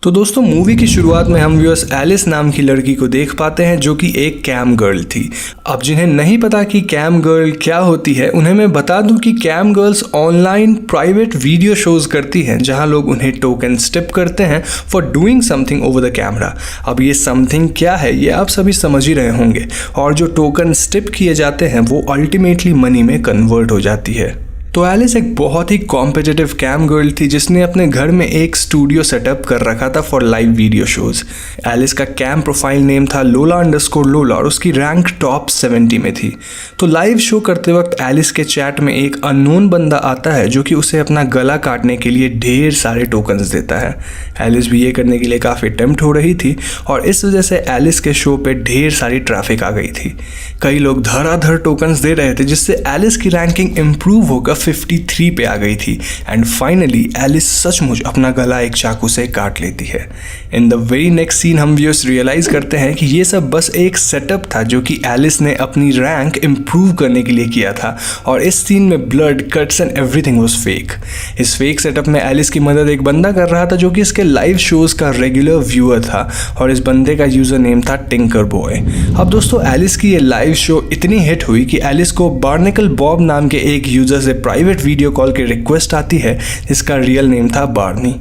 तो दोस्तों मूवी की शुरुआत में हम व्यूअर्स एलिस नाम की लड़की को देख पाते हैं जो कि एक कैम गर्ल थी। अब जिन्हें नहीं पता कि कैम गर्ल क्या होती है उन्हें मैं बता दूं कि cam girls online private video shows करती हैं जहां लोग उन्हें टोकन स्टिप करते हैं for doing something over the camera. अब ये समथिंग क्या है ये आप सभी समझ ही रहे होंगे, और जो टोकन स्टिप किए जाते हैं वो अल्टीमेटली मनी में कन्वर्ट हो जाती है। तो एलिस एक बहुत ही कॉम्पिटिटिव कैम गर्ल थी जिसने अपने घर में एक स्टूडियो सेटअप कर रखा था for live video shows. Alice का कैम प्रोफाइल नेम था लोला_लोला और उसकी रैंक टॉप 70 में थी। तो लाइव शो करते वक्त एलिस के चैट में एक अननोन बंदा आता है जो कि उसे अपना गला काटने के लिए ढेर सारे टोकन्स देता है। एलिस भी ये करने के लिए काफ़ी टेम्प्ट हो रही थी और इस वजह से एलिस के शो पे ढेर सारी ट्रैफिक आ गई थी। कई लोग धड़ाधड़ टोकन्स दे रहे थे जिससे एलिस की रैंकिंग इम्प्रूव होकर 53 पे आ गई थी एंड फाइनली एलिस सचमुच अपना गला एक चाकू से काट लेती है। In the very next scene हम व्यूअर्स रियलाइज करते हैं कि ये सब बस एक सेटअप था जो कि एलिस ने अपनी रैंक इम्प्रूव करने के लिए किया था, और इस सीन में blood cuts and everything was fake. इस फेक सेटअप में एलिस की मदद एक बंदा कर रहा था जो कि इसके लाइव शोज का रेगुलर व्यूअर था और इस बंदे का यूजर नेम था टिंकर बॉय। अब दोस्तों एलिस की ये लाइव शो इतनी हिट हुई कि एलिस को बार्निकल बॉब नाम के एक यूजर से प्राइवेट वीडियो कॉल की रिक्वेस्ट आती है जिसका रियल नेम था बार्नी।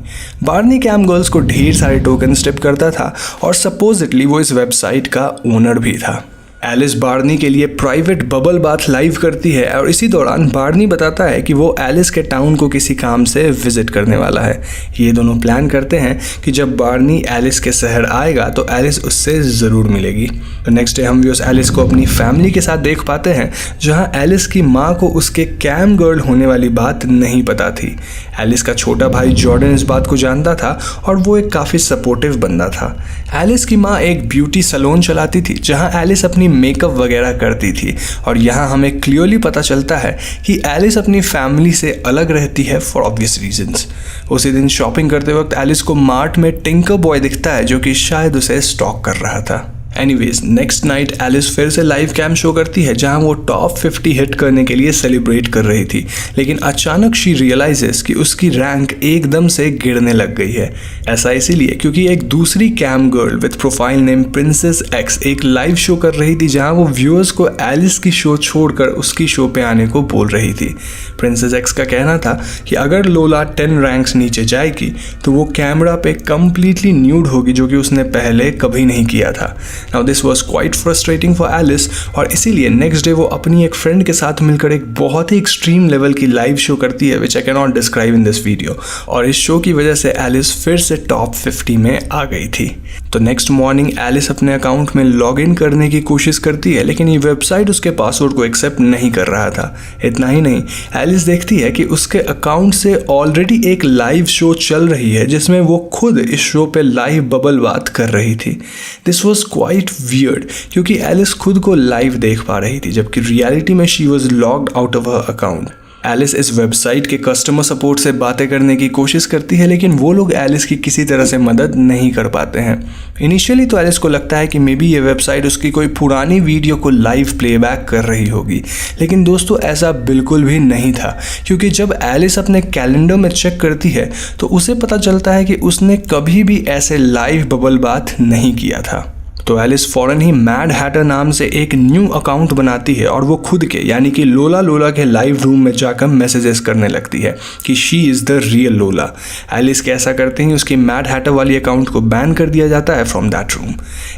बार्नी कैम गर्ल्स को ढेर सारे टोकन स्टिप करता था और सपोजिटली वो इस वेबसाइट का ओनर भी था। एलिस बार्नी के लिए प्राइवेट बबल बाथ लाइव करती है और इसी दौरान बार्नी बताता है कि वो एलिस के टाउन को किसी काम से विजिट करने वाला है। ये दोनों प्लान करते हैं कि जब बार्नी एलिस के शहर आएगा तो एलिस उससे ज़रूर मिलेगी। तो नेक्स्ट डे हम व्यूअर्स एलिस को अपनी फैमिली के साथ देख पाते हैं जहां एलिस की माँ को उसके कैम गर्ल होने वाली बात नहीं पता थी। एलिस का छोटा भाई जॉर्डन इस बात को जानता था और वो एक काफ़ी सपोर्टिव बंदा था। एलिस की माँ एक ब्यूटी सैलून चलाती थी जहां एलिस अपनी मेकअप वगैरह करती थी, और यहाँ हमें क्लियरली पता चलता है कि एलिस अपनी फैमिली से अलग रहती है फॉर ऑब्वियस रीजंस। उसी दिन शॉपिंग करते वक्त एलिस को मार्ट में टिंकर बॉय दिखता है जो कि शायद उसे स्टॉक कर रहा था। एनीवेज नेक्स्ट नाइट एलिस फिर से लाइव कैम शो करती है जहां वो टॉप 50 हिट करने के लिए सेलिब्रेट कर रही थी, लेकिन अचानक शी रियलाइजेस कि उसकी रैंक एकदम से गिरने लग गई है। ऐसा इसीलिए क्योंकि एक दूसरी cam girl with profile name princess X एक लाइव शो कर रही थी जहां वो व्यूअर्स को एलिस की शो छोड़कर उसकी शो पे आने को बोल रही थी। प्रिंसेस एक्स का कहना था कि अगर लोला 10 रैंक्स नीचे जाएगी तो वो कैमरा पे कंप्लीटली न्यूड होगी, जो कि उसने पहले कभी नहीं किया था। Now this was quite frustrating for Alice, और इसीलिए नेक्स्ट डे वो अपनी एक फ्रेंड के साथ मिलकर एक बहुत ही एक्सट्रीम लेवल की लाइव शो करती है which I cannot describe in this video, और इस शो की वजह से एलिस फिर से टॉप 50 में आ गई थी। तो नेक्स्ट मॉर्निंग एलिस अपने अकाउंट में लॉग इन करने की कोशिश करती है लेकिन ये वेबसाइट उसके पासवर्ड को एक्सेप्ट नहीं कर रहा था। इतना ही नहीं, एलिस देखती है कि उसके अकाउंट से ऑलरेडी एक लाइव शो चल रही है जिसमें वो खुद इस शो पे लाइव बबल बात कर रही थी। दिस वॉज क्वाइट वियर्ड क्योंकि एलिस खुद को लाइव देख पा रही थी जबकि रियलिटी में she was logged out of her account. Alice इस वेबसाइट के कस्टमर सपोर्ट से बातें करने की कोशिश करती है लेकिन वो लोग एलिस की किसी तरह से मदद नहीं कर पाते हैं। इनिशियली तो एलिस को लगता है कि मे बी ये वेबसाइट उसकी कोई पुरानी वीडियो को लाइव प्लेबैक कर रही होगी, लेकिन दोस्तों ऐसा बिल्कुल भी नहीं था क्योंकि जब एलिस अपने कैलेंडर में चेक करती है तो उसे पता चलता है कि उसने कभी भी ऐसे लाइव बबल बात नहीं किया था। तो एलिस फौरन ही मैड हैटर नाम से एक न्यू अकाउंट बनाती है और वो खुद के यानी कि लोला के लाइव रूम में जाकर मैसेजेस करने लगती है कि शी इज़ द रियल लोला। एलिस के ऐसा करते ही उसकी मैड हैटर वाली अकाउंट को बैन कर दिया जाता है फ्रॉम दैट रूम।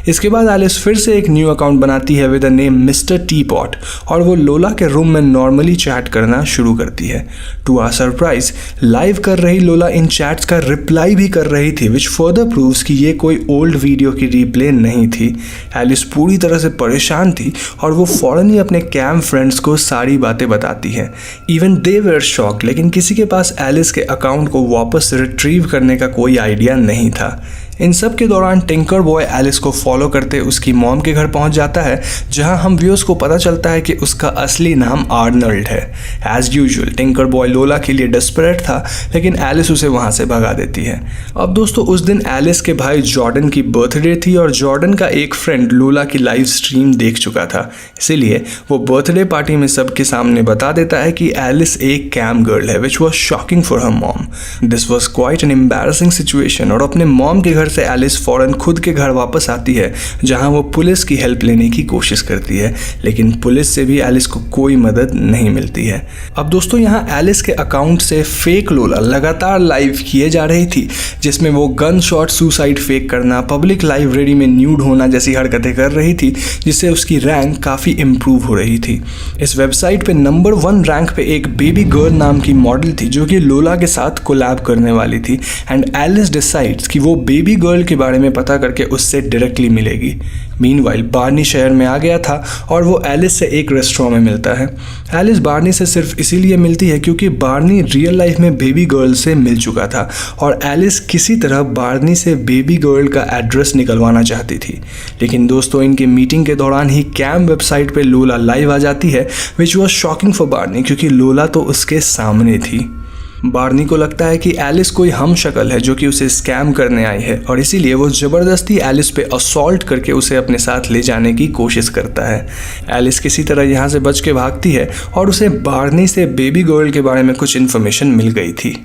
इसके बाद एलिस फिर से एक न्यू अकाउंट बनाती है with the name mister T pot, और वो लोला के रूम में नॉर्मली चैट करना शुरू करती है। टू आवर सरप्राइज लाइव कर रही लोला इन चैट्स का रिप्लाई भी कर रही थी विच फर्दर प्रूव्स कि ये कोई ओल्ड वीडियो की रीप्ले नहीं थी। एलिस पूरी तरह से परेशान थी और वो फौरन ही अपने कैम फ्रेंड्स को सारी बातें बताती है। इवन दे वर शॉक्ड, लेकिन किसी के पास एलिस के अकाउंट को वापस रिट्रीव करने का कोई आइडिया नहीं था। इन सब के दौरान टिंकर बॉय एलिस को फॉलो करते उसकी मॉम के घर पहुंच जाता है, जहां हम व्यूअर्स को पता चलता है कि उसका असली नाम आर्नल्ड है। एज यूजुअल टिंकर बॉय लोला के लिए डेस्परेट था, लेकिन एलिस उसे वहां से भगा देती है। अब दोस्तों उस दिन एलिस के भाई जॉर्डन की बर्थडे थी और जॉर्डन का एक फ्रेंड लोला की लाइव स्ट्रीम देख चुका था, इसीलिए वो बर्थडे पार्टी में सबके सामने बता देता है कि एलिस एक कैम गर्ल है, which was shocking for her mom. This was quite an embarrassing situation. और अपने मॉम के घर से एलिस फौरन खुद के घर वापस आती है, जहां वो पुलिस की हेल्प लेने की कोशिश करती है, लेकिन पुलिस से भी एलिस को कोई मदद नहीं मिलती है। अब दोस्तों यहाँ एलिस के अकाउंट से फेक लोला लगातार लाइव किए जा रही थी, जिसमें वो गन शॉट सुसाइड फेक करना, पब्लिक लाइब्रेरी में न्यूड होना जैसी हरकतें कर रही थी, जिससे उसकी रैंक काफ़ी इम्प्रूव हो रही थी। इस वेबसाइट पे नंबर 1 रैंक पे एक बेबी गर्ल नाम की मॉडल थी, जो कि लोला के साथ कोलैब करने वाली थी। एंड एलिस डिसाइड्स कि वो बेबी गर्ल के बारे में पता करके उससे डायरेक्टली मिलेगी। मीनवाइल बार्नी शहर में आ गया था और वो एलिस से एक रेस्टोरेंट में मिलता है। एलिस बार्नी से सिर्फ इसीलिए मिलती है क्योंकि बार्नी रियल लाइफ में बेबी गर्ल से मिल चुका था और एलिस किसी तरह बार्नी से बेबी गर्ल का एड्रेस निकलवाना चाहती थी। लेकिन दोस्तों इनके मीटिंग के दौरान ही कैम वेबसाइट पे लोला लाइव आ जाती है, which was shocking for Barney, क्योंकि लोला तो उसके सामने थी। बार्नी को लगता है कि एलिस कोई हम शक्ल है जो कि उसे स्कैम करने आई है, और इसीलिए वो ज़बरदस्ती एलिस पे असॉल्ट करके उसे अपने साथ ले जाने की कोशिश करता है। एलिस किसी तरह यहाँ से बच के भागती है और उसे बार्नी से बेबी गर्ल के बारे में कुछ इन्फॉर्मेशन मिल गई थी।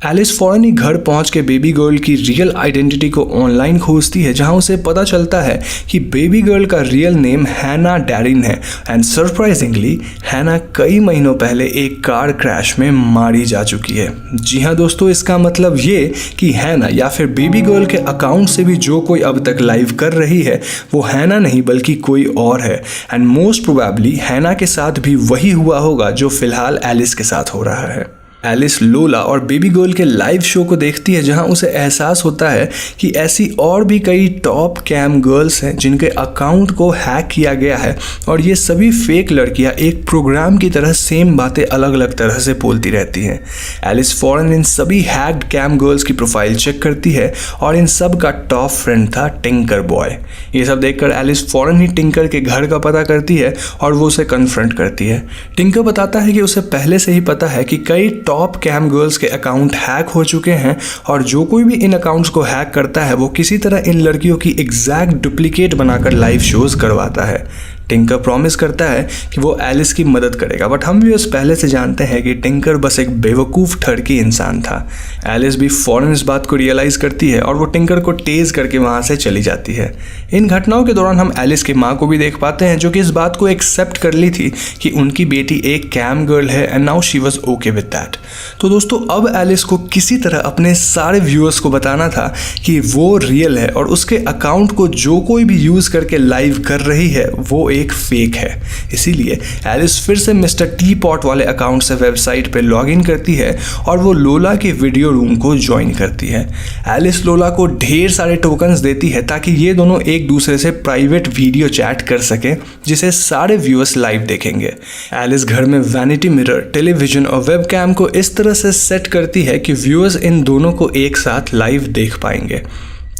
एलिस फौरन ही घर पहुंच के बेबी गर्ल की रियल आइडेंटिटी को ऑनलाइन खोजती है, जहां उसे पता चलता है कि बेबी गर्ल का रियल नेम हैना डैरिन है। एंड सरप्राइजिंगली हैना कई महीनों पहले एक कार क्रैश में मारी जा चुकी है। जी हाँ दोस्तों, इसका मतलब ये कि हैना या फिर बेबी गर्ल के अकाउंट से भी जो कोई अब तक लाइव कर रही है वो हैना नहीं बल्कि कोई और है। एंड मोस्ट प्रोबेबली हैना के साथ भी वही हुआ होगा जो फिलहाल एलिस के साथ हो रहा है। एलिस लोला और बेबी गर्ल के लाइव शो को देखती है, जहां उसे एहसास होता है कि ऐसी और भी कई टॉप कैम गर्ल्स हैं जिनके अकाउंट को हैक किया गया है, और ये सभी फेक लड़कियां एक प्रोग्राम की तरह सेम बातें अलग अलग तरह से बोलती रहती हैं। एलिस फौरन इन सभी हैक्ड कैम गर्ल्स की प्रोफाइल चेक करती है और इन सब का टॉप फ्रेंड था टिंकर बॉय। ये सब देखकर एलिस फौरन ही टिंकर के घर का पता करती है और वो उसे कन्फ्रंट करती है। टिंकर बताता है कि उसे पहले से ही पता है कि कई टॉप कैम गर्ल्स के अकाउंट हैक हो चुके हैं, और जो कोई भी इन अकाउंट्स को हैक करता है वो किसी तरह इन लड़कियों की एग्जैक्ट डुप्लीकेट बनाकर लाइव शोज करवाता है। टिंकर प्रॉमिस करता है कि वो एलिस की मदद करेगा, बट हम भी उस पहले से जानते हैं कि टिंकर बस एक बेवकूफ़ ठरकी इंसान था। एलिस भी फौरन इस बात को रियलाइज़ करती है और वो टिंकर को तेज़ करके वहाँ से चली जाती है। इन घटनाओं के दौरान हम एलिस की माँ को भी देख पाते हैं, जो कि इस बात को एक्सेप्ट कर ली थी कि उनकी बेटी एक कैम गर्ल है, and now she was okay with that. तो दोस्तों अब एलिस को किसी तरह अपने सारे व्यूअर्स को बताना था कि वो रियल है, और उसके अकाउंट को जो कोई भी यूज़ करके लाइव कर रही है वो एक फेक है। इसीलिए एलिस फिर से मिस्टर टी पॉट वाले अकाउंट से वेबसाइट पे लॉगिन करती है और वो लोला के वीडियो रूम को ज्वाइन करती है। एलिस लोला को ढेर सारे टोकन्स देती है ताकि ये दोनों एक दूसरे से प्राइवेट वीडियो चैट कर सकें, जिसे सारे व्यूअर्स लाइव देखेंगे। एलिस घर में वैनिटी मिरर, टेलीविजन और वेबकैम को इस तरह से सेट करती है कि व्यूअर्स इन दोनों को एक साथ लाइव देख पाएंगे।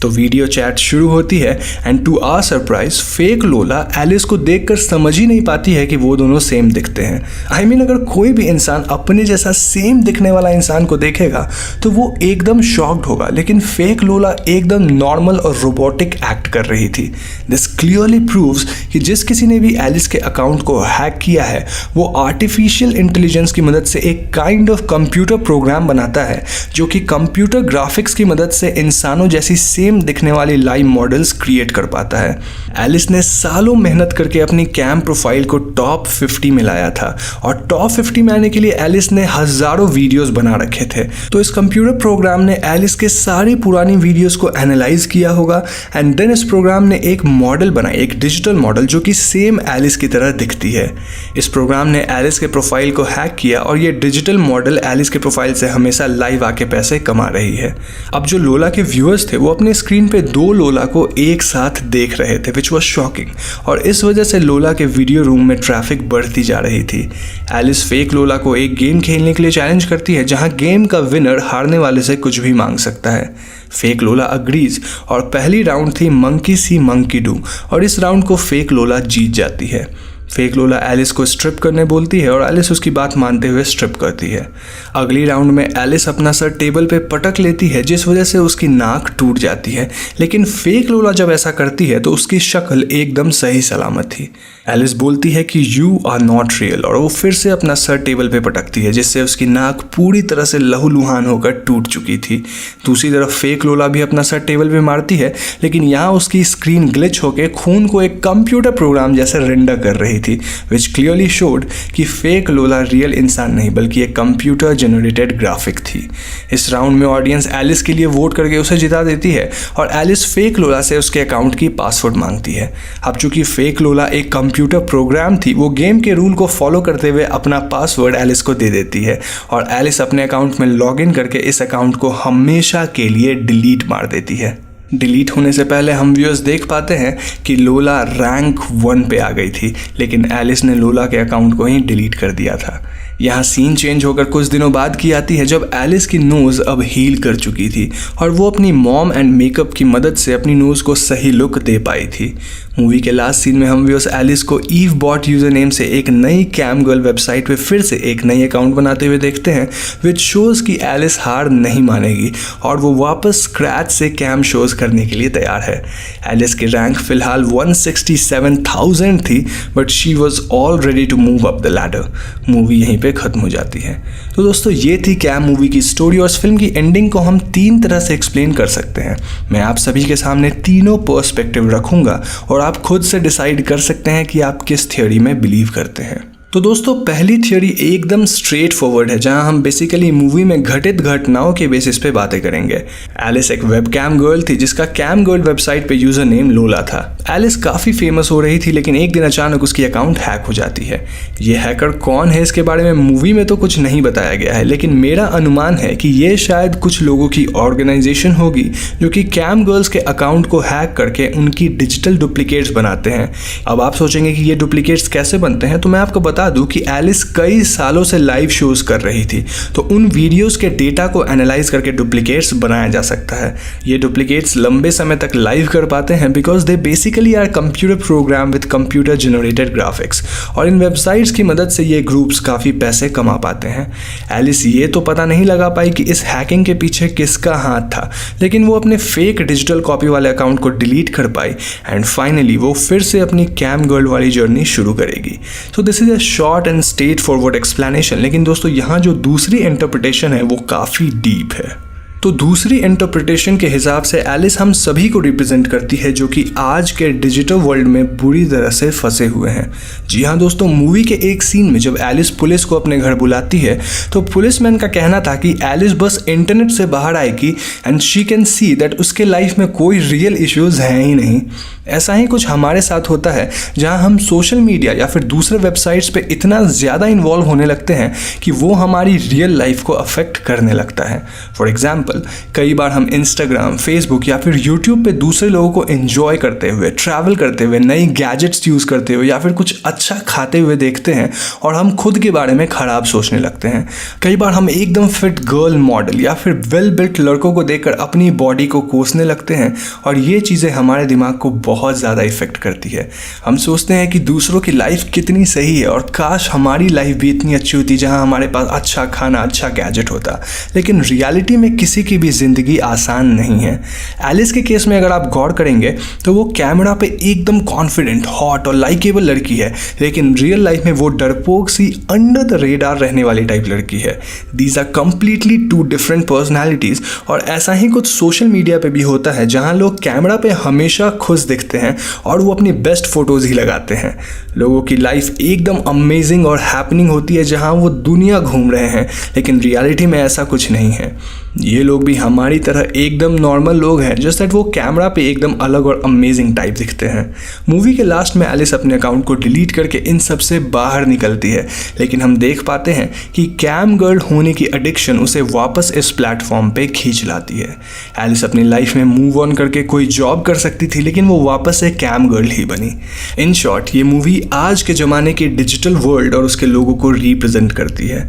तो वीडियो चैट शुरू होती है, and to our surprise fake Lola Alice को देखकर समझ ही नहीं पाती है कि वो दोनों सेम दिखते हैं। आई मीन अगर कोई भी इंसान अपने जैसा सेम दिखने वाला इंसान को देखेगा तो वो एकदम शॉक्ड होगा, लेकिन फेक लोला एकदम नॉर्मल और रोबोटिक एक्ट कर रही थी। दिस क्लियरली प्रूव्स कि जिस किसी ने भी एलिस के अकाउंट को हैक किया है वो आर्टिफिशियल इंटेलिजेंस की मदद से एक काइंड ऑफ कंप्यूटर प्रोग्राम बनाता है, जो कि कंप्यूटर ग्राफिक्स की मदद से इंसानों जैसी सेम दिखने वाली लाइव मॉडल्स क्रिएट कर पाता है। एलिस ने सालों मेहनत करके अपनी कैम प्रोफाइल को टॉप 50 में लाया था, और टॉप 50 में आने के लिए एलिस ने हजारों वीडियोस बना रखे थे। तो इस कंप्यूटर प्रोग्राम ने एलिस के सारी पुरानी वीडियोस को एनालाइज किया होगा, एंड देन इस प्रोग्राम ने एक मॉडल बनाई, एक डिजिटल मॉडल जो कि सेम एलिस की तरह दिखती है। इस प्रोग्राम ने एलिस के प्रोफाइल को हैक किया, और ये डिजिटल मॉडल एलिस के प्रोफाइल से हमेशा लाइव आके पैसे कमा रही है। अब जो लोला के व्यूअर्स थे वो अपने स्क्रीन पे दो लोला को एक साथ देख रहे थे, विच वॉज शॉकिंग, और इस वजह से लोला के वीडियो रूम में ट्रैफिक बढ़ती जा रही थी। एलिस फेक लोला को एक गेम खेलने के लिए चैलेंज करती है जहां गेम का विनर हारने वाले से कुछ भी मांग सकता है। फेक लोला अग्रीज और पहली राउंड थी मंकी सी मंकी डू, और इस राउंड को फेक लोला जीत जाती है। फेक लोला एलिस को स्ट्रिप करने बोलती है और एलिस उसकी बात मानते हुए स्ट्रिप करती है। अगली राउंड में एलिस अपना सर टेबल पे पटक लेती है जिस वजह से उसकी नाक टूट जाती है, लेकिन फेक लोला जब ऐसा करती है तो उसकी शक्ल एकदम सही सलामत थी। एलिस बोलती है कि यू आर नॉट रियल, और वो फिर से अपना सर टेबल पे पटकती है जिससे उसकी नाक पूरी तरह से लहूलुहान होकर टूट चुकी थी। दूसरी तरफ फेक लोला भी अपना सर टेबल पे मारती है, लेकिन यहाँ उसकी स्क्रीन ग्लिच होकर खून को एक कंप्यूटर प्रोग्राम जैसे रेंडर कर रही थी, विच क्लियरली शोड कि फेक लोला रियल इंसान नहीं बल्कि एक कंप्यूटर जनरेटेड ग्राफिक थी। इस राउंड में ऑडियंस एलिस के लिए वोट करके उसे जिता देती है और एलिस फेक लोला से उसके अकाउंट की पासवर्ड मांगती है। अब चूंकि फेक लोला एक कंप्यूटर प्रोग्राम थी, वो गेम के रूल को फॉलो करते हुए अपना पासवर्ड एलिस को दे देती है और एलिस अपने अकाउंट में लॉग इन करके इस अकाउंट को हमेशा के लिए डिलीट मार देती है। डिलीट होने से पहले हम व्यूअर्स देख पाते हैं कि लोला रैंक 1 पे आ गई थी, लेकिन एलिस ने लोला के अकाउंट को ही डिलीट कर दिया था। यहाँ सीन चेंज होकर कुछ दिनों बाद की आती है जब एलिस की नोज़ अब हील कर चुकी थी और वो अपनी मॉम एंड मेकअप की मदद से अपनी नोज़ को सही लुक दे पाई थी। मूवी के लास्ट सीन में हम व्यूअर्स एलिस को ईव बॉट यूज़र नेम से एक नई कैम गर्ल वेबसाइट पे फिर से एक नई अकाउंट बनाते हुए देखते हैं, विच शोज़ कि एलिस हार नहीं मानेगी और वो वापस स्क्रैच से कैम शोज़ करने के लिए तैयार है। एलिस की रैंक फिलहाल 167,000 थी, but she was all ready to move up the ladder. Movie यहीं पे खत्म हो जाती है। तो दोस्तों ये थी कैम मूवी की स्टोरी, और इस फिल्म की एंडिंग को हम 3 तरह से एक्सप्लेन कर सकते हैं। मैं आप सभी के सामने तीनों पर्सपेक्टिव रखूंगा और आप खुद से डिसाइड कर सकते हैं कि आप किस थ्योरी में बिलीव करते हैं। तो दोस्तों पहली थ्योरी एकदम स्ट्रेट फॉरवर्ड है, जहां हम बेसिकली मूवी में घटित घटनाओं के बेसिस पे बातें करेंगे। एलिस एक वेब कैम गर्ल थी जिसका कैम गर्ल वेबसाइट पे यूजर नेम लोला था। एलिस काफ़ी फेमस हो रही थी, लेकिन एक दिन अचानक उसकी अकाउंट हैक हो जाती है। ये हैकर कौन है इसके बारे में मूवी में तो कुछ नहीं बताया गया है, लेकिन मेरा अनुमान है कि ये शायद कुछ लोगों की ऑर्गेनाइजेशन होगी जो कि कैम गर्ल्स के अकाउंट को हैक करके उनकी डिजिटल डुप्लीकेट्स बनाते हैं। अब आप सोचेंगे कि ये डुप्लीकेट्स कैसे बनते हैं, तो मैं आपको बता दूं कि एलिस कई सालों से लाइव शोज कर रही थी, तो उन वीडियोस के डेटा को एनालाइज करके डुप्लीकेट्स बनाया जा सकता है। ये डुप्लीकेट्स लंबे समय तक लाइव कर पाते हैं because they basically are computer program with computer generated graphics, और इन वेबसाइट्स की मदद से ये ग्रुप्स काफ़ी पैसे कमा पाते हैं। एलिस ये तो पता नहीं लगा पाई कि इस हैकिंग के पीछे किसका हाथ था, लेकिन वो अपने फेक डिजिटल कॉपी वाले अकाउंट को डिलीट कर पाई एंड फाइनली वो फिर से अपनी कैम गर्ल वाली जर्नी शुरू करेगी। So this is a short and straight forward explanation, लेकिन दोस्तों यहाँ जो दूसरी इंटरप्रिटेशन है वो काफ़ी डीप है। तो दूसरी इंटरप्रिटेशन के हिसाब से एलिस हम सभी को रिप्रेजेंट करती है जो कि आज के डिजिटल वर्ल्ड में बुरी तरह से फंसे हुए हैं। जी हाँ दोस्तों, मूवी के एक सीन में जब एलिस पुलिस को अपने घर बुलाती है तो पुलिसमैन का कहना था कि एलिस बस इंटरनेट से बाहर आएगी and she can see that उसके लाइफ में कोई रियल इश्यूज हैं ही नहीं। ऐसा ही कुछ हमारे साथ होता है जहां हम सोशल मीडिया या फिर दूसरे वेबसाइट्स पे इतना ज़्यादा इन्वॉल्व होने लगते हैं कि वो हमारी रियल लाइफ को अफेक्ट करने लगता है। फॉर एग्जाम्पल, कई बार हम इंस्टाग्राम, फेसबुक या फिर यूट्यूब पे दूसरे लोगों को एंजॉय करते हुए, ट्रैवल करते हुए, नई गैजेट्स यूज़ करते हुए या फिर कुछ अच्छा खाते हुए देखते हैं और हम खुद के बारे में ख़राब सोचने लगते हैं। कई बार हम एकदम फिट गर्ल मॉडल या फिर वेल बिल्ट लड़कों को देखकर अपनी बॉडी को कोसने लगते हैं और ये चीज़ें हमारे दिमाग को बहुत ज़्यादा इफेक्ट करती है। हम सोचते हैं कि दूसरों की लाइफ कितनी सही है और काश हमारी लाइफ भी इतनी अच्छी होती जहां हमारे पास अच्छा खाना, अच्छा गैजेट होता, लेकिन रियलिटी में किसी की भी ज़िंदगी आसान नहीं है। एलिस के केस में अगर आप गौर करेंगे तो वो कैमरा पे एकदम कॉन्फिडेंट, हॉट और लाइकेबल लड़की है, लेकिन रियल लाइफ में वो डरपोक सी अंडर द रेडार रहने वाली टाइप लड़की है। These are completely 2 different personalities. और ऐसा ही कुछ सोशल मीडिया पे भी होता है जहाँ लोग कैमरा पे हमेशा खुश दिखते हैं और वो अपनी बेस्ट फोटोज़ ही लगाते हैं। लोगों की लाइफ एकदम अमेजिंग और हैपनिंग होती है जहाँ वो दुनिया घूम रहे हैं, लेकिन रियलिटी में ऐसा कुछ नहीं है। ये लोग भी हमारी तरह एकदम नॉर्मल लोग हैं, जस्ट दैट वो कैमरा पे एकदम अलग और अमेजिंग टाइप दिखते हैं। मूवी के लास्ट में एलिस अपने अकाउंट को डिलीट करके इन सब से बाहर निकलती है, लेकिन हम देख पाते हैं कि कैम गर्ल होने की एडिक्शन उसे वापस इस प्लेटफॉर्म पे खींच लाती है। एलिस अपनी लाइफ में मूव ऑन करके कोई जॉब कर सकती थी, लेकिन वो वापस से कैम गर्ल ही बनी। इन शॉर्ट, ये मूवी आज के ज़माने के डिजिटल वर्ल्ड और उसके लोगों को रिप्रेजेंट करती है।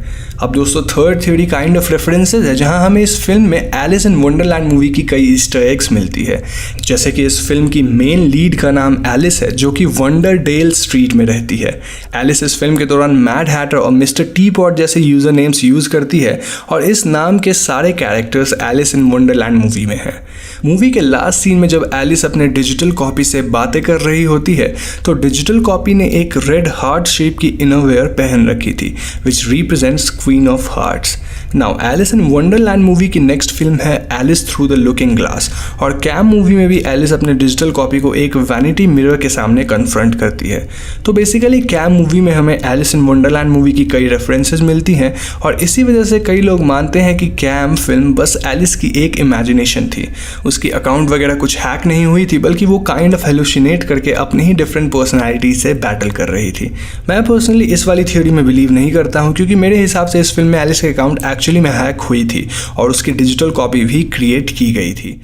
अब दोस्तों, third theory kind of references है, जहां हमें इस फिल्म में एलिस इन वंडरलैंड मूवी की कई ईस्टर एग्स मिलती है। जैसे कि इस फिल्म की मेन लीड का नाम एलिस है, जो कि वंडरडेल स्ट्रीट में रहती है। एलिस इस फिल्म के दौरान मैड हैटर और मिस्टर टी पॉट जैसे यूजर नेम्स यूज़ करती है, और इस नाम के सारे characters Alice in Wonderland movie में हैं। मूवी के लास्ट सीन में जब एलिस अपने डिजिटल कॉपी से बातें कर रही होती है, तो डिजिटल कॉपी ने एक रेड हार्ट शेप की इनरवेयर पहन रखी थी, which represents Queen of Hearts. Now Alice in Wonderland movie की नेक्स्ट फिल्म है Alice through the looking glass, और कैम मूवी में भी एलिस अपने डिजिटल कॉपी को एक वैनिटी मिरर के सामने कन्फ्रंट करती है। तो बेसिकली कैम मूवी में हमें एलिस इन वंडरलैंड मूवी की कई रेफरेंसेस मिलती हैं, और इसी वजह से कई लोग मानते हैं कि कैम फिल्म बस एलिस की एक इमेजिनेशन थी। उसकी अकाउंट वगैरह कुछ हैक नहीं हुई थी, बल्कि वो काइंड ऑफ हेलुसिनेट करके अपनी ही डिफरेंट पर्सनैलिटी से बैटल कर रही थी। मैं पर्सनली इस वाली थ्योरी में बिलीव नहीं करता हूँ, क्योंकि मेरे हिसाब से इस फिल्म में एलिस की अकाउंट एक्चुअली में हैक हुई थी और उसकी डिजिटल कॉपी भी क्रिएट की गई थी।